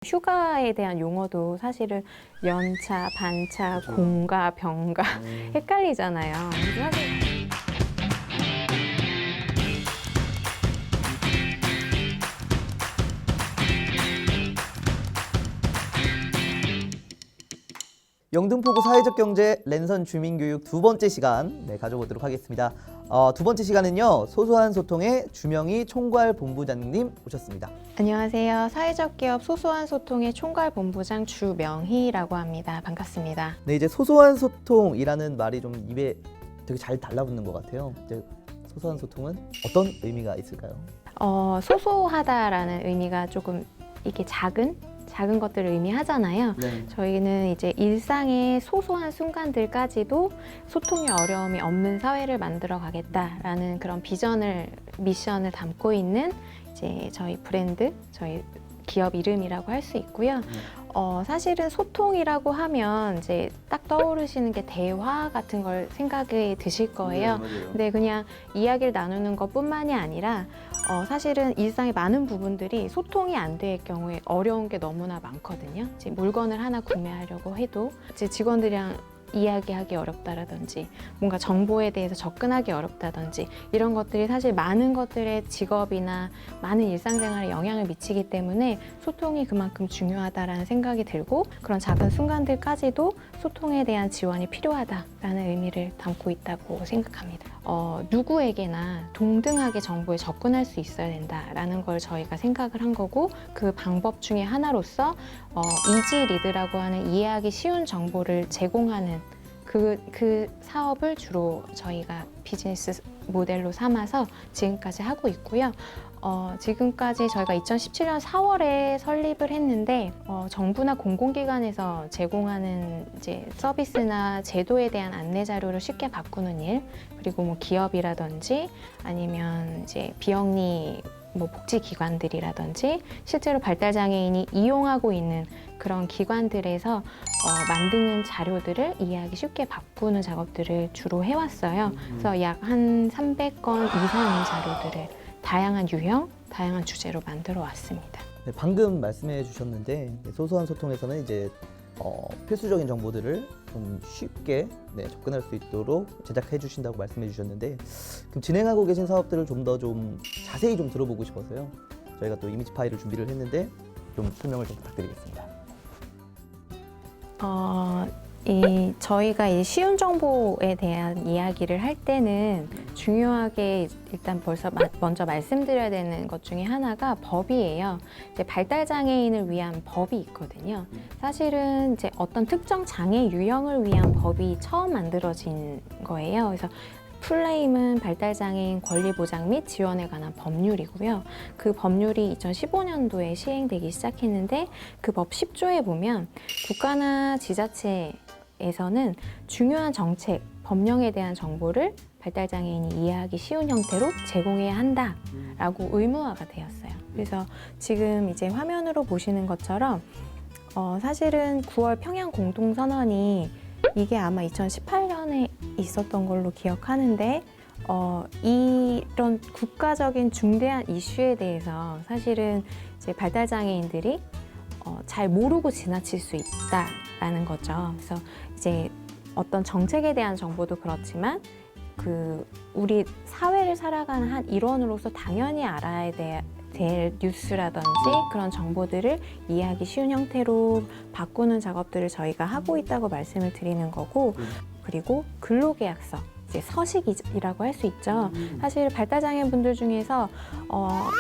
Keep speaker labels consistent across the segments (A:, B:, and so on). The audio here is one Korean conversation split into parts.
A: 휴가에 대한 용어도 사실은 연차, 반차, 공가, 병가 헷갈리잖아요. 그래서 사실
B: 영등포구 사회적 경제 랜선 주민교육 두 번째 시간 가져보도록 하겠습니다. 두 번째 시간은요, 소소한 소통의 주명희 총괄본부장님 모셨습니다.
A: 안녕하세요. 사회적 기업 소소한 소통의 총괄본부장 주명희라고 합니다. 반갑습니다.
B: 네, 이제 소소한 소통이라는 말이 좀 입에 되게 잘 달라붙는 것 같아요. 이제 소소한 소통은 어떤 의미가 있을까요?
A: 소소하다라는 의미가 조금 이게 작은 것들을 의미하잖아요.
B: 네.
A: 저희는 이제 일상의 소소한 순간들까지도 소통의 어려움이 없는 사회를 만들어 가겠다라는 그런 미션을 담고 있는 이제 저희 브랜드, 저희 기업 이름이라고 할 수 있고요. 사실은 소통이라고 하면 이제 딱 떠오르시는 게 대화 같은 걸 생각이 드실 거예요.
B: 네,
A: 근데 그냥 이야기를 나누는 것뿐만이 아니라 사실은 일상의 많은 부분들이 소통이 안 될 경우에 어려운 게 너무나 많거든요. 이제 물건을 하나 구매하려고 해도 이제 직원들이랑 이야기하기 어렵다라든지 뭔가 정보에 대해서 접근하기 어렵다든지 이런 것들이 사실 많은 것들의 직업이나 많은 일상생활에 영향을 미치기 때문에 소통이 그만큼 중요하다라는 생각이 들고 그런 작은 순간들까지도 소통에 대한 지원이 필요하다라는 의미를 담고 있다고 생각합니다. 누구에게나 동등하게 정보에 접근할 수 있어야 된다라는 걸 저희가 생각을 한 거고 그 방법 중에 하나로서 이지 리드라고 하는 이해하기 쉬운 정보를 제공하는 그 사업을 주로 저희가 비즈니스 모델로 삼아서 지금까지 하고 있고요. 지금까지 저희가 2017년 4월에 설립을 했는데 정부나 공공기관에서 제공하는 이제 서비스나 제도에 대한 안내 자료를 쉽게 바꾸는 일, 그리고 뭐 기업이라든지 아니면 이제 비영리 복지기관들이라든지 실제로 발달장애인이 이용하고 있는 그런 기관들에서 만드는 자료들을 이해하기 쉽게 바꾸는 작업들을 주로 해왔어요. 그래서 약 한 300건 이상의 자료들을 다양한 유형, 다양한 주제로 만들어 왔습니다.
B: 네, 방금 말씀해 주셨는데 소소한 소통에서는 이제 필수적인 정보들을 좀 쉽게 접근할 수 있도록 제작해 주신다고 말씀해 주셨는데 그럼 진행하고 계신 사업들을 좀 더 자세히 들어보고 싶어서요. 저희가 또 이미지 파일을 준비를 했는데 좀 설명을 좀 부탁드리겠습니다.
A: 저희가 이 쉬운 정보에 대한 이야기를 할 때는 중요하게 일단 먼저 말씀드려야 되는 것 중에 하나가 법이에요. 이제 발달장애인을 위한 법이 있거든요. 사실은 이제 어떤 특정 장애 유형을 위한 법이 처음 만들어진 거예요. 그래서 풀네임은 발달장애인 권리보장 및 지원에 관한 법률이고요. 그 법률이 2015년도에 시행되기 시작했는데 그 법 10조에 보면 국가나 지자체에서는 중요한 정책, 법령에 대한 정보를 발달장애인이 이해하기 쉬운 형태로 제공해야 한다라고 의무화가 되었어요. 그래서 지금 이제 화면으로 보시는 것처럼 사실은 9월 평양 공동선언이 이게 아마 2018년에 있었던 걸로 기억하는데 이런 국가적인 중대한 이슈에 대해서 사실은 이제 발달장애인들이 잘 모르고 지나칠 수 있다라는 거죠. 그래서 이제 어떤 정책에 대한 정보도 그렇지만 우리 사회를 살아가는 한 일원으로서 당연히 알아야 될 뉴스라든지 그런 정보들을 이해하기 쉬운 형태로 바꾸는 작업들을 저희가 하고 있다고 말씀을 드리는 거고, 그리고 근로계약서, 이제 서식이라고 할 수 있죠. 사실 발달장애 분들 중에서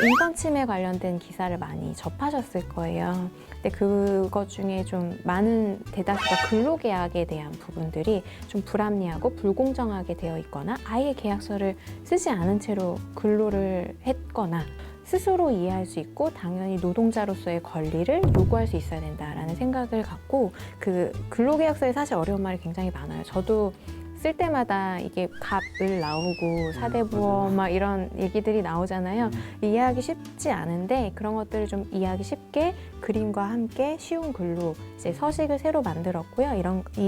A: 인권침해 관련된 기사를 많이 접하셨을 거예요. 근데 그것 중에 좀 많은 대다수가 근로계약에 대한 부분들이 좀 불합리하고 불공정하게 되어 있거나 아예 계약서를 쓰지 않은 채로 근로를 했거나 스스로 이해할 수 있고 당연히 노동자로서의 권리를 요구할 수 있어야 된다라는 생각을 갖고 그 근로계약서에 사실 어려운 말이 굉장히 많아요. 저도 쓸 때마다 이게 갑을 나오고 사대부업 막 이런 얘기들이 나오잖아요. 이해하기 쉽지 않은데 그런 것들을 좀 이해하기 쉽게 그림과 함께 쉬운 글로 이제 서식을 새로 만들었고요.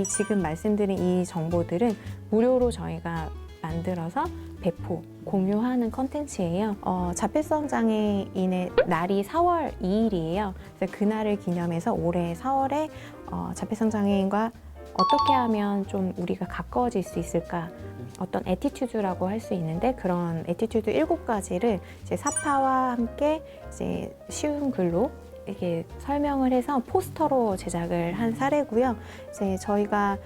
A: 지금 말씀드린 이 정보들은 무료로 저희가 만들어서 배포, 공유하는 컨텐츠예요. 자폐성 장애인의 날이 4월 2일이에요. 그래서 그날을 기념해서 올해 4월에 자폐성 장애인과 어떻게 하면 좀 우리가 가까워질 수 있을까? 어떤 에티튜드라고 할 수 있는데 그런 에티튜드 7가지를 이제 사파와 함께 이제 쉬운 글로 이렇게 설명을 해서 포스터로 제작을 한 사례고요. 이제 저희가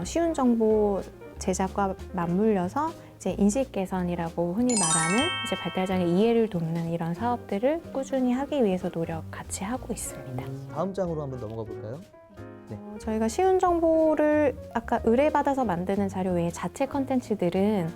A: 쉬운 정보 제작과 맞물려서 이제 인식 개선이라고 흔히 말하는 이제 발달장애 이해를 돕는 이런 사업들을 꾸준히 하기 위해서 노력 같이 하고 있습니다.
B: 다음 장으로 한번 넘어가 볼까요?
A: 저희가 쉬운 정보를 아까 의뢰받아서 만드는 자료 외에 자체 컨텐츠들은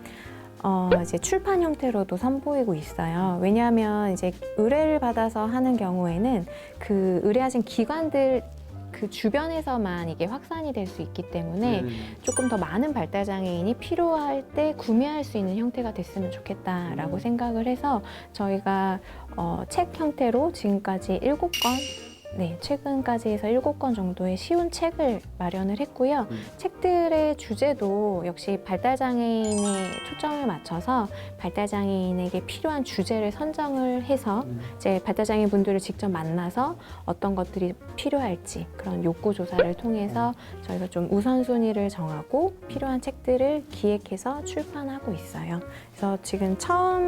A: 이제 출판 형태로도 선보이고 있어요. 왜냐하면 이제 의뢰를 받아서 하는 경우에는 그 의뢰하신 기관들 그 주변에서만 이게 확산이 될 수 있기 때문에 조금 더 많은 발달장애인이 필요할 때 구매할 수 있는 형태가 됐으면 좋겠다라고 생각을 해서 저희가 책 형태로 지금까지 7권 최근까지 해서 7권 정도의 쉬운 책을 마련을 했고요. 책들의 주제도 역시 발달장애인에 초점을 맞춰서 발달장애인에게 필요한 주제를 선정을 해서 이제 발달장애인 분들을 직접 만나서 어떤 것들이 필요할지 그런 욕구 조사를 통해서 저희가 좀 우선순위를 정하고 필요한 책들을 기획해서 출판하고 있어요. 그래서 지금 첫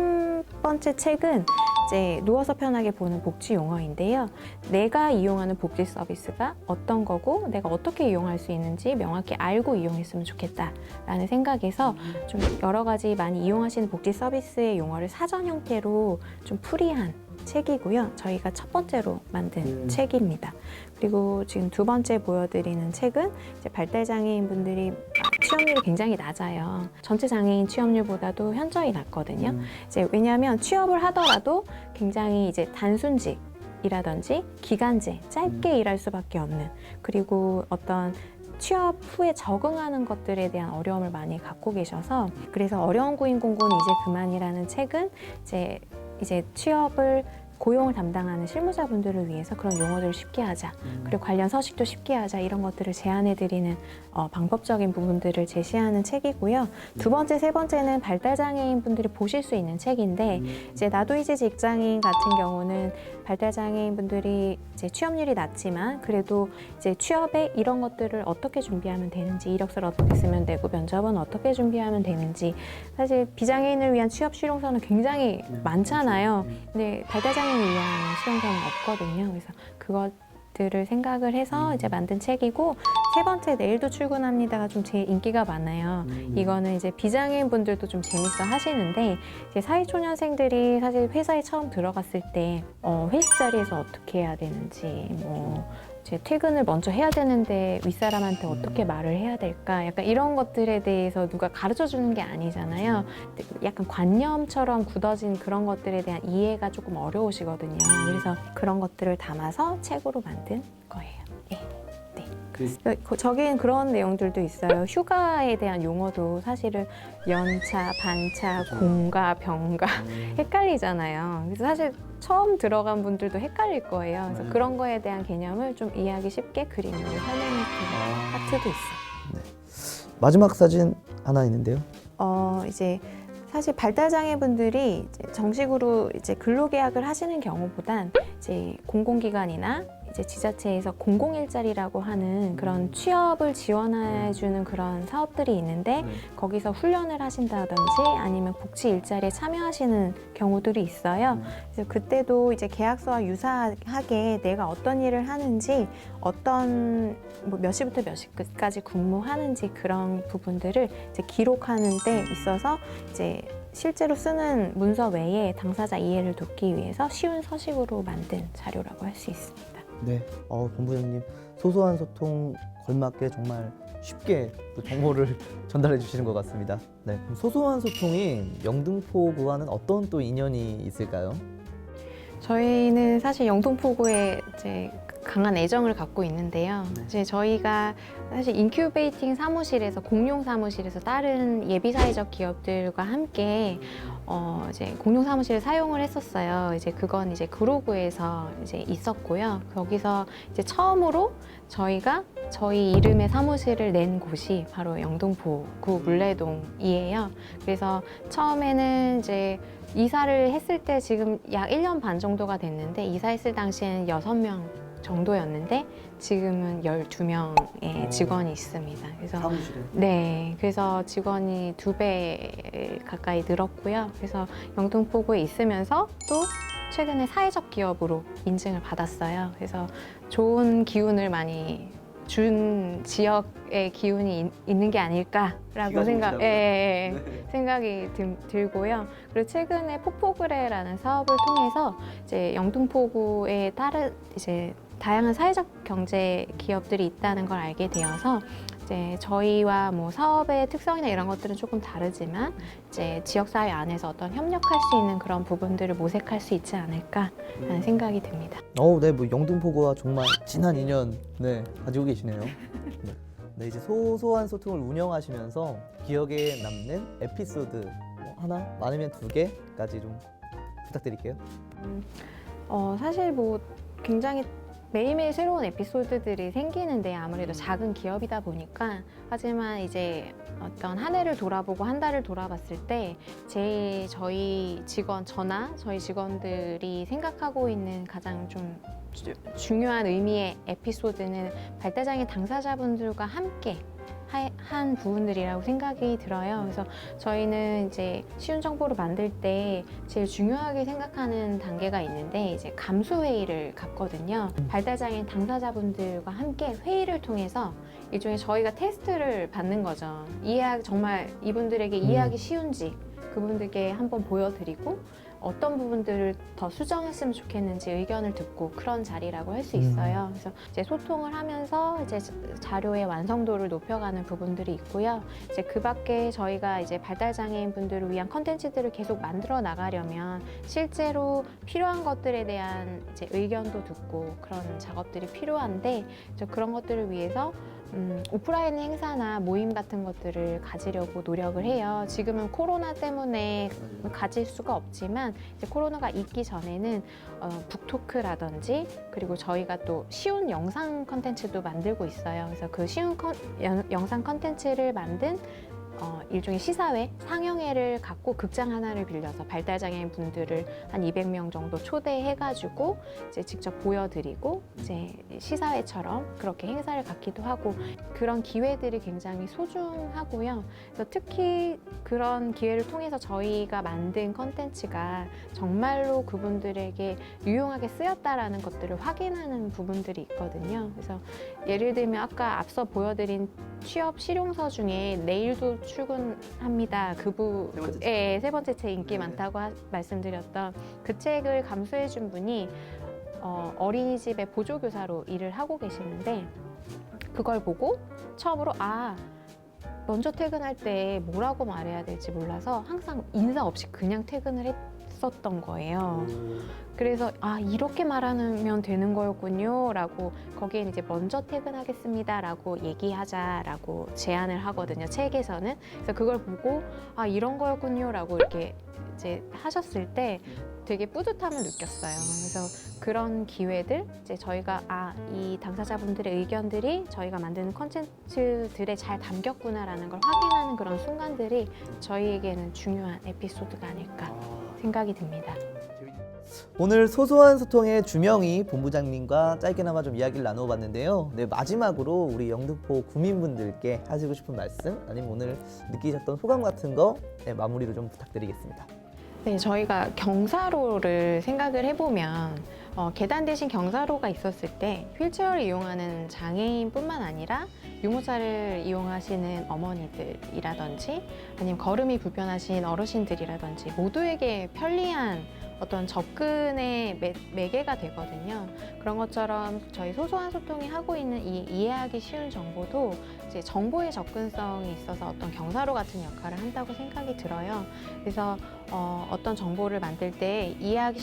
A: 번째 책은 이제 누워서 편하게 보는 복지 용어인데요. 내가 이용하는 복지 서비스가 어떤 거고 내가 어떻게 이용할 수 있는지 명확히 알고 이용했으면 좋겠다라는 생각에서 좀 여러 가지 많이 이용하시는 복지 서비스의 용어를 사전 형태로 좀 풀이한 책이고요. 저희가 첫 번째로 만든 책입니다. 그리고 지금 두 번째 보여드리는 책은 이제 발달장애인 분들이 취업률이 굉장히 낮아요. 전체 장애인 취업률보다도 현저히 낮거든요. 이제 왜냐하면 취업을 하더라도 굉장히 이제 단순직 이라든지 기간제, 짧게 일할 수밖에 없는 그리고 어떤 취업 후에 적응하는 것들에 대한 어려움을 많이 갖고 계셔서 그래서 어려운 구인 공고는 이제 그만이라는 책은 이제 취업을 고용을 담당하는 실무자분들을 위해서 그런 용어들을 쉽게 하자 그리고 관련 서식도 쉽게 하자 이런 것들을 제안해드리는 방법적인 부분들을 제시하는 책이고요. 두 번째, 세 번째는 발달장애인 분들이 보실 수 있는 책인데 이제 나도 이제 직장인 같은 경우는 발달장애인 분들이 이제 취업률이 낮지만 그래도 이제 취업에 이런 것들을 어떻게 준비하면 되는지 이력서를 어떻게 쓰면 되고 면접은 어떻게 준비하면 되는지 사실 비장애인을 위한 취업 실용서는 굉장히 많잖아요. 근데 발달장애인을 위한 실용서는 없거든요. 그래서 그것들을 생각을 해서 이제 만든 책이고 세 번째 내일도 출근합니다가 좀 제일 인기가 많아요. 이거는 이제 비장애인 분들도 좀 재밌어 하시는데 이제 사회초년생들이 사실 회사에 처음 들어갔을 때 회식 자리에서 어떻게 해야 되는지 이제 퇴근을 먼저 해야 되는데 윗사람한테 어떻게 말을 해야 될까 약간 이런 것들에 대해서 누가 가르쳐 주는 게 아니잖아요. 약간 관념처럼 굳어진 그런 것들에 대한 이해가 조금 어려우시거든요. 그래서 그런 것들을 담아서 책으로 만든 거예요. 저기엔 그런 내용들도 있어요. 휴가에 대한 용어도 사실은 연차, 반차, 공가, 병가 헷갈리잖아요. 그래서 사실 처음 들어간 분들도 헷갈릴 거예요. 그래서 그런 거에 대한 개념을 좀 이해하기 쉽게 그림으로 설명해주는 파트도 있어요.
B: 마지막 사진 하나 있는데요.
A: 이제 사실 발달장애 분들이 정식으로 이제 근로계약을 하시는 경우보단 이제 공공기관이나 이제 지자체에서 공공일자리라고 하는 그런 취업을 지원해주는 그런 사업들이 있는데 거기서 훈련을 하신다든지 아니면 복지 일자리에 참여하시는 경우들이 있어요. 그래서 그때도 이제 계약서와 유사하게 내가 어떤 일을 하는지 어떤 몇 시부터 몇 시까지 근무하는지 그런 부분들을 이제 기록하는 데 있어서 이제 실제로 쓰는 문서 외에 당사자 이해를 돕기 위해서 쉬운 서식으로 만든 자료라고 할 수 있습니다.
B: 네, 본부장님 소소한 소통 걸맞게 정말 쉽게 또 정보를 전달해 주시는 것 같습니다. 네, 그럼 소소한 소통이 영등포구와는 어떤 또 인연이 있을까요?
A: 저희는 사실 영등포구에 이제 강한 애정을 갖고 있는데요.
B: 네.
A: 이제 저희가 사실 인큐베이팅 사무실에서 공용 사무실에서 다른 예비 사회적 기업들과 함께 이제 공용 사무실을 사용을 했었어요. 이제 그건 이제 그로구에서 이제 있었고요. 거기서 이제 처음으로 저희가 저희 이름의 사무실을 낸 곳이 바로 영등포구 물레동이에요. 그래서 처음에는 이제 이사를 했을 때 지금 약 1년 반 정도가 됐는데 이사했을 당시에는 6명 정도였는데 지금은 12명의 직원이 있습니다. 그래서
B: 사무실에.
A: 네, 그래서 직원이 2배 가까이 늘었고요. 그래서 영등포구에 있으면서 또 최근에 사회적 기업으로 인증을 받았어요. 그래서 좋은 기운을 많이 준 지역의 기운이 있는 게 아닐까라고 생각이 들고요. 그리고 최근에 폭포그레라는 사업을 통해서 이제 영등포구에 다른 이제 다양한 사회적 경제 기업들이 있다는 걸 알게 되어서 이제 저희와 뭐 사업의 특성이나 이런 것들은 조금 다르지만 이제 지역사회 안에서 어떤 협력할 수 있는 그런 부분들을 모색할 수 있지 않을까라는 생각이 듭니다.
B: 네, 뭐 영등포구와 정말 진한 인연 가지고 계시네요. 네, 이제 소소한 소통을 운영하시면서 기억에 남는 에피소드 하나, 많으면 2개까지 좀 부탁드릴게요.
A: 사실 뭐 굉장히 매일매일 새로운 에피소드들이 생기는데 아무래도 작은 기업이다 보니까 하지만 이제 어떤 한 해를 돌아보고 한 달을 돌아봤을 때 저희 저나 저희 직원들이 생각하고 있는 가장 좀 중요한 의미의 에피소드는 발달장애 당사자분들과 함께 한 부분들이라고 생각이 들어요. 그래서 저희는 이제 쉬운 정보를 만들 때 제일 중요하게 생각하는 단계가 있는데 이제 감수 회의를 갖거든요. 발달장애 당사자분들과 함께 회의를 통해서 일종의 저희가 테스트를 받는 거죠. 정말 이분들에게 이해하기 쉬운지 그분들께 한번 보여드리고 어떤 부분들을 더 수정했으면 좋겠는지 의견을 듣고 그런 자리라고 할 수 있어요. 그래서 이제 소통을 하면서 이제 자료의 완성도를 높여가는 부분들이 있고요. 이제 그 밖에 저희가 이제 발달장애인 분들을 위한 컨텐츠들을 계속 만들어 나가려면 실제로 필요한 것들에 대한 이제 의견도 듣고 그런 작업들이 필요한데 그런 것들을 위해서 오프라인 행사나 모임 같은 것들을 가지려고 노력을 해요. 지금은 코로나 때문에 가질 수가 없지만 이제 코로나가 있기 전에는 북토크라든지 그리고 저희가 또 쉬운 영상 컨텐츠도 만들고 있어요. 그래서 그 쉬운 영상 컨텐츠를 만든 일종의 시사회, 상영회를 갖고 극장 하나를 빌려서 발달장애인 분들을 한 200명 정도 초대해가지고 이제 직접 보여드리고 이제 시사회처럼 그렇게 행사를 갖기도 하고 그런 기회들이 굉장히 소중하고요. 그래서 특히 그런 기회를 통해서 저희가 만든 컨텐츠가 정말로 그분들에게 유용하게 쓰였다라는 것들을 확인하는 부분들이 있거든요. 그래서 예를 들면 아까 앞서 보여드린 취업 실용서 중에 내일도 출근합니다. 세 번째 책 인기 많다고 말씀드렸던 그 책을 감수해준 분이 어린이집의 보조교사로 일을 하고 계시는데 그걸 보고 처음으로 먼저 퇴근할 때 뭐라고 말해야 될지 몰라서 항상 인사 없이 그냥 퇴근을 했었던 거예요. 그래서 이렇게 말하면 되는 거였군요 라고 거기에 이제 먼저 퇴근하겠습니다라고 얘기하자라고 제안을 하거든요. 책에서는. 그래서 그걸 보고 이런 거였군요 라고 이렇게 이제 하셨을 때 되게 뿌듯함을 느꼈어요. 그래서 그런 기회들 이제 저희가 이 당사자분들의 의견들이 저희가 만드는 콘텐츠들에 잘 담겼구나라는 걸 확인하는 그런 순간들이 저희에게는 중요한 에피소드가 아닐까 생각이 듭니다.
B: 오늘 소소한 소통의 주명희 본부장님과 짧게나마 좀 이야기를 나눠봤는데요. 네, 마지막으로 우리 영등포 구민분들께 하시고 싶은 말씀 아니면 오늘 느끼셨던 소감 같은 거 마무리로 좀 부탁드리겠습니다.
A: 네, 저희가 경사로를 생각을 해보면 계단 대신 경사로가 있었을 때 휠체어를 이용하는 장애인뿐만 아니라 유모차를 이용하시는 어머니들이라든지 아니면 걸음이 불편하신 어르신들이라든지 모두에게 편리한 어떤 접근의 매개가 되거든요. 그런 것처럼 저희 소소한 소통이 하고 있는 이 이해하기 쉬운 정보도 이제 정보의 접근성이 있어서 어떤 경사로 같은 역할을 한다고 생각이 들어요. 그래서 어떤 정보를 만들 때 이해하기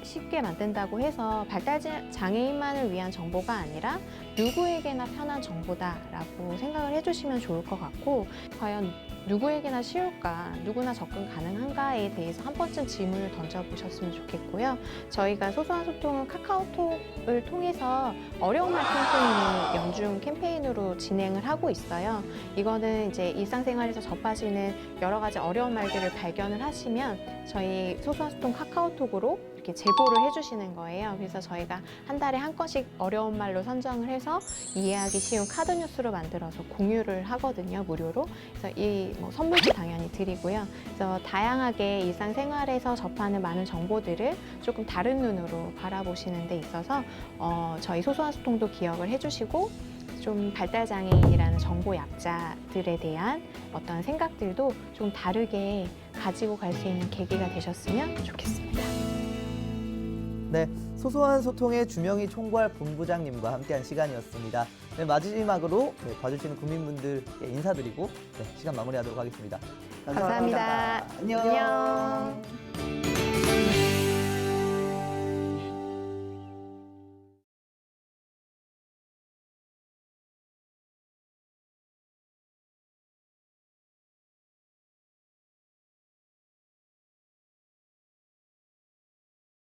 A: 쉽게 만든다고 해서 발달 장애인만을 위한 정보가 아니라 누구에게나 편한 정보다라고 생각을 해주시면 좋을 것 같고, 과연 누구에게나 쉬울까, 누구나 접근 가능한가에 대해서 한 번쯤 질문을 던져보셨으면 좋겠고요. 저희가 소소한 소통은 카카오톡을 통해서 어려운 말 캠페인을 연중 캠페인으로 진행을 하고 있어요. 이거는 이제 일상생활에서 접하시는 여러 가지 어려운 말들을 발견을 하시면 저희 소소한 소통 카카오톡으로 이렇게 제보를 해주시는 거예요. 그래서 저희가 한 달에 한 건씩 어려운 말로 선정을 해서 이해하기 쉬운 카드 뉴스로 만들어서 공유를 하거든요, 무료로. 그래서 이 선물도 당연히 드리고요. 그래서 다양하게 일상생활에서 접하는 많은 정보들을 조금 다른 눈으로 바라보시는 데 있어서 저희 소소한 소통도 기억을 해주시고, 좀 발달장애인이라는 정보 약자들에 대한 어떤 생각들도 좀 다르게 가지고 갈 수 있는 계기가 되셨으면 좋겠습니다.
B: 네, 소소한 소통의 주명희 총괄 본부장님과 함께한 시간이었습니다. 네, 마지막으로 봐주시는 국민분들께 인사드리고 시간 마무리하도록 하겠습니다.
A: 감사합니다.
B: 안녕.